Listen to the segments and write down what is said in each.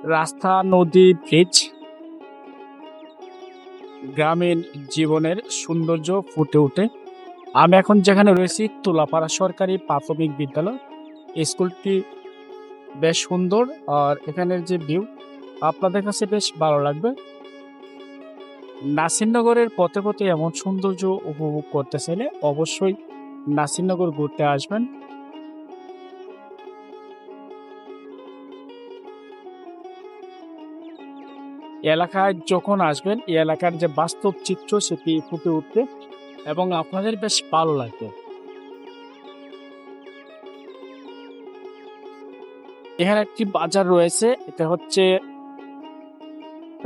রাস্তা, নদী, ব্রিজ গ্রামীণ জীবনের সৌন্দর্য ফুটে ওঠে। আমি এখন যেখানে রয়েছি তুলাপাড়া সরকারি প্রাথমিক বিদ্যালয়। স্কুলটি বেশ সুন্দর, আর এখানের যে ভিউ আপনাদের কাছে বেশ ভালো লাগবে। নাসিরনগরের পথে পথে এমন সৌন্দর্য উপভোগ করতে চাইলে অবশ্যই নাসিরনগর ঘুরতে আসবেন। এলাকায় যখন আসবেন এই এলাকার যে বাস্তব চিত্র সেটি ফুটে উঠবে এবং আপনাদের বেশ ভালো লাগবে। এখানে একটি বাজার রয়েছে, এটা হচ্ছে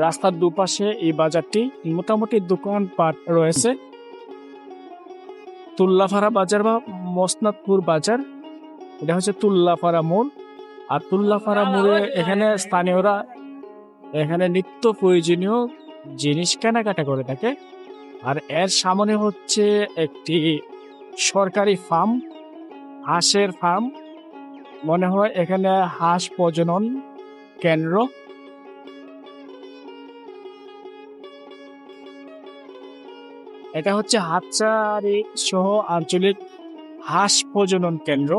রাস্তার দুপাশে এই বাজারটি। মোটামুটি দোকানপাট রয়েছে। তুল্লাপাড়া বাজার বা মসনাদপুর বাজার, এটা হচ্ছে তুল্লাপাড়া মোড়। আর তুল্লাপাড়া মোড়ে এখানে স্থানীয়রা এখানে নিত্য প্রয়োজনীয় জিনিস কেনাকাটা করে থাকে। আর এর সামনে হচ্ছে একটি সরকারি ফার্ম, হাঁসের ফার্ম। মনে হয় এখানে হাঁস প্রজনন কেন্দ্র। এটা হচ্ছে হাটহাজারী সহ আঞ্চলিক হাঁস প্রজনন কেন্দ্র।